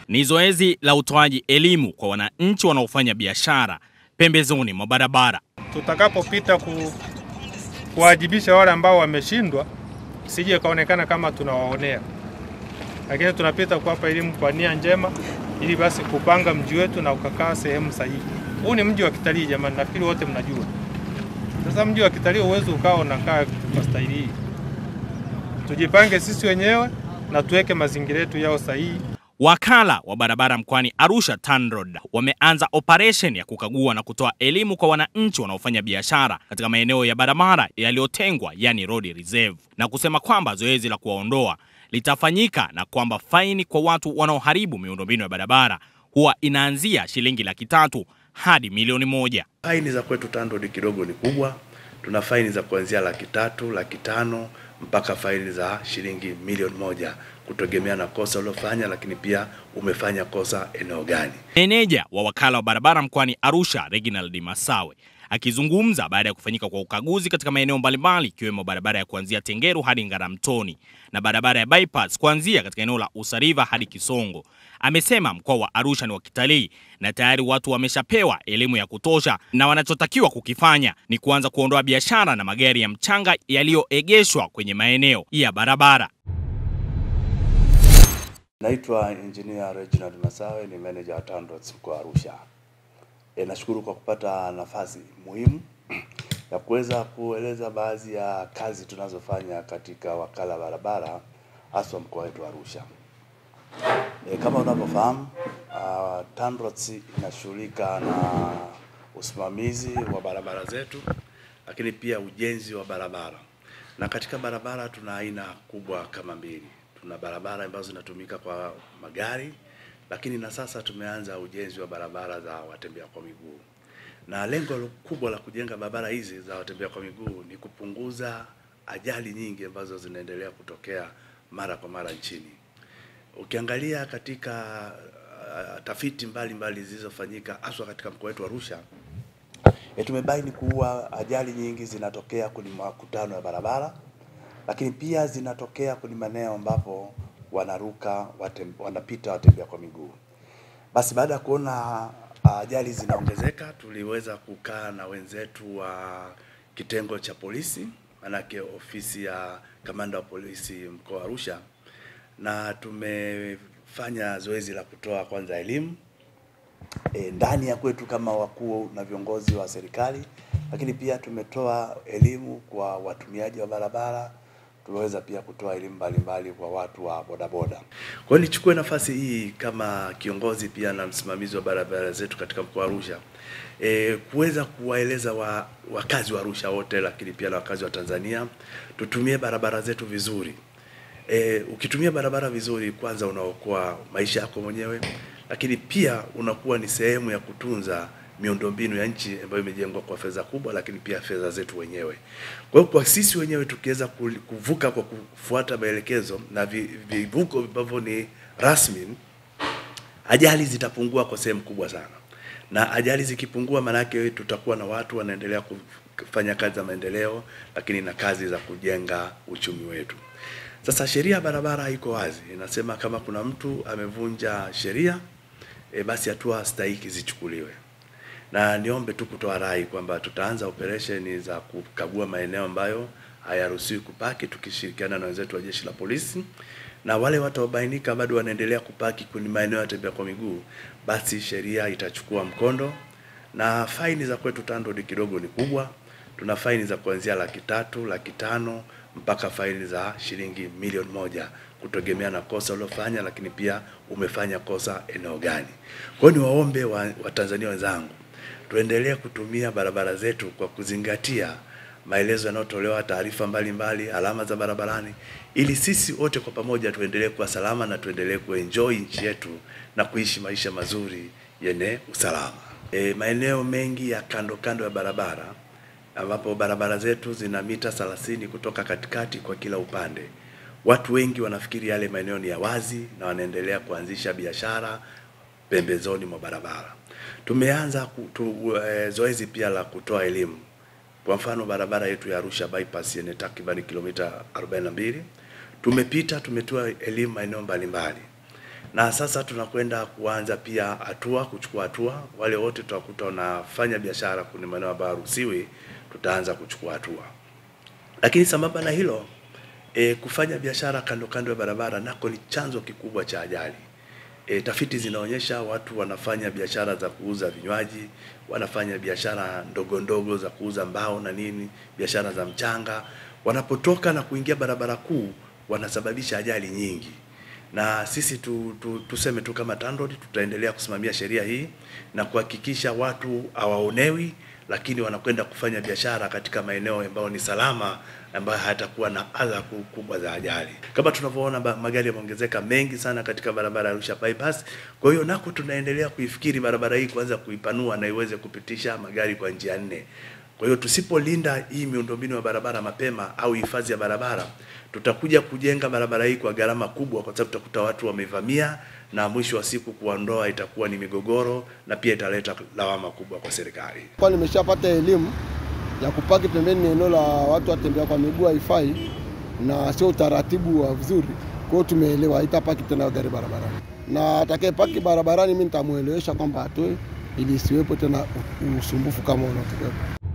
ni zoezi la utoaji elimu kwa wananchi wanaofanya biashara pembezoni mwa barabara. Tutakapopita kuwajibisha wale ambao wameshindwa, sije kaonekana kama tunawaonea. Lakini tunapita kuwapa elimu kwa nia njema ili basi kupanga mji wetu na ukakaa sehemu sahihi. Huu ni mji wa kitalii jamani, nafikiri wote mnajua. Sasa mji wa kitalii uwezo ukao unakaa kwa staili hii. Tujipange sisi wenyewe na tuweke mazingira yetu yao sahihi. Wakala wa barabara mkoani Arusha TANROADS wameanza operation ya kukagua na kutoa elimu kwa wananchi wanaofanya biashara katika maeneo ya barabara yaliyotengwa, yani road reserve, na kusema kwamba zoezi la kuwaondoa litafanyika na kwamba faini kwa watu wanaoharibu miundombinu ya barabara huwa inaanzia shilingi 300,000 hadi milioni 1. Faini za kwetu TANROADS kidogo ni kubwa. Tuna faini za kuanzia 300,000, 500,000 mpaka faini za shilingi milioni 1 kutegemea na kosa ulilofanya, lakini pia umefanya kosa eneo gani. Meneja wa wakala wa barabara mkoani Arusha Reginald Masawe akizungumza baada ya kufanyika kwa ukaguzi katika maeneo mbalimbali ikiwemo barabara ya kuanzia Tengeru hadi Ngaramtoni na barabara ya bypass kuanzia katika eneo la Usariva hadi Kisongo, amesema mkoa wa Arusha ni wa kitalii na tayari watu wameshapewa elimu ya kutosha na wanachotakiwa kukifanya ni kuanza kuondoa biashara na magari ya mchanga yaliyoegeshwa kwenye maeneo ya barabara. Naitwa Engineer Reginald Masawe, ni manager wa TANROADS mkoa wa Arusha. Nashukuru kwa kupata nafasi muhimu ya kuweza kueleza baadhi ya kazi tunazofanya katika wakala barabara hasa mkoa wetu wa Arusha. Kama unavyofahamu, TANROADS inashughulika na usimamizi wa barabara zetu, lakini pia ujenzi wa barabara. Na katika barabara tuna aina kubwa kama mbili. Tuna barabara ambazo zinatumika kwa magari, lakini na sasa tumeanza ujenzi wa barabara za watembea kwa miguu. Na lengo kubwa la kujenga barabara hizi za watembea kwa miguu ni kupunguza ajali nyingi ambazo zinaendelea kutokea mara kwa mara nchini. Ukiangalia katika tafiti mbalimbali zilizofanyika hasa katika mkoa wetu wa Arusha, tumebaini kuwa ajali nyingi zinatokea kwenye makutano ya barabara, lakini pia zinatokea kwenye maeneo ambapo wanapita watembea kwa miguu. Basi baada ya kuona ajali zinaongezeka, tuliweza kukaa na wenzetu wa kitengo cha polisi, manake ofisi ya kamanda wa polisi mkoa wa Arusha, na tumefanya zoezi la kutoa kwanza elimu ndani ya kwetu kama wakuu na viongozi wa serikali, lakini pia tumetoa elimu kwa watumiaji wa barabara. Tumeweza pia kutoa elimu mbalimbali kwa watu wa bodaboda. Kwa hiyo nichukue nafasi hii kama kiongozi pia na msimamizi wa barabara zetu katika mkoa wa Arusha, kuweza kuwaeleza wakazi wa Arusha wote, lakini pia na wakazi wa Tanzania, tutumie barabara zetu vizuri. Ukitumia barabara vizuri, kwanza unaokoa maisha yako mwenyewe, lakini pia unakuwa ni sehemu ya kutunza miundombinu ya nchi ambayo imejengwa kwa fedha kubwa, lakini pia fedha zetu wenyewe. Kwa hiyo kwa sisi wenyewe tukiweza kuvuka kwa kufuata maelekezo na vivuko ambavyo ni rasmi, ajali zitapungua kwa sehemu kubwa sana. Na ajali zikipungua, maana yake tutakuwa na watu wanaendelea kufanya kazi za maendeleo, lakini na kazi za kujenga uchumi wetu. Sasa sheria ya barabara iko wazi. Inasema kama kuna mtu amevunja sheria, basi hatua stahiki zichukuliwe. Na niombe tu kutoa rai kwamba tutaanza operation za kukagua maeneo ambayo hayaruhusiwi kupaki, tukishirikiana na wenzetu wa jeshi la polisi, na wale watakaobainika bado wanaendelea kupaki kwenye maeneo ya tembea kwa miguu, basi sheria itachukua mkondo. Na faini za kwetu TANROADS kidogo ni kubwa. Tuna faini za kuanzia 300,000, 500,000 mpaka faini za shilingi milioni 1 kutegemea na kosa ulilofanya, lakini pia umefanya kosa eneo gani. Kwa hiyo niwaombe Watanzania wenzangu, tuendelee kutumia barabara zetu kwa kuzingatia maelezo yanayotolewa, taarifa mbalimbali, alama za barabarani, ili sisi wote kwa pamoja tuendelee kuwa salama na tuendelee kuenjoy nchi yetu na kuishi maisha mazuri yenye usalama. Maeneo mengi ya kando ya barabara, ambapo barabara zetu zina mita 30 kutoka katikati kwa kila upande, watu wengi wanafikiri yale maeneo ni ya wazi na wanaendelea kuanzisha biashara pembezoni mwa barabara. Tumeanza zoezi pia la kutoa elimu. Kwa mfano barabara yetu ya Arusha bypass yenye takriban kilomita 42, tumetoa elimu maeneo mbalimbali. na sasa tunakwenda kuanza pia kuchukua hatua. Wale wote tutakuta wanafanya biashara kwenye maeneo ambayo haruhusiwi, tutaanza kuchukua hatua. Lakini sambamba na hilo, kufanya biashara kando kando ya barabara nako ni chanzo kikubwa cha ajali. Tafiti zinaonyesha watu wanafanya biashara za kuuza vinywaji, wanafanya biashara ndogo ndogo za kuuza mbao na nini, biashara za mchanga, wanapotoka na kuingia barabara kuu wanasababisha ajali nyingi. Na sisi tuseme tu kama TANROADS tutaendelea kusimamia sheria hii na kuhakikisha watu hawaonewi, lakini wanakwenda kufanya biashara katika maeneo ambayo ni salama, ambayo hayatakuwa na adha kubwa za ajali. Kama tunavyoona magari yameongezeka mengi sana katika barabara ya Arusha bypass. Kwa hiyo nako tunaendelea kuifikiri barabara hii kuanza kuipanua na iweze kupitisha magari kwa njia 4. Kwa hiyo tusipolinda hii miundombinu ya barabara mapema au hifadhi ya barabara, tutakuja kujenga barabara hii kwa gharama kubwa, kwa sababu tutakuta watu wamevamia na mwisho wa siku kuondoa itakuwa ni migogoro na pia italeta lawama kubwa kwa serikali. Kwa nimeshapata elimu ya kupaki pembeni eneo la watu watembea kwa miguu haifai na sio utaratibu wa vizuri. Kwa hiyo tumeelewa itapaki tena gari barabarani. Na atakayepaki barabarani mimi nitamuelewesha kwamba atoe ili isiwepo tena usumbufu kama unaotokea.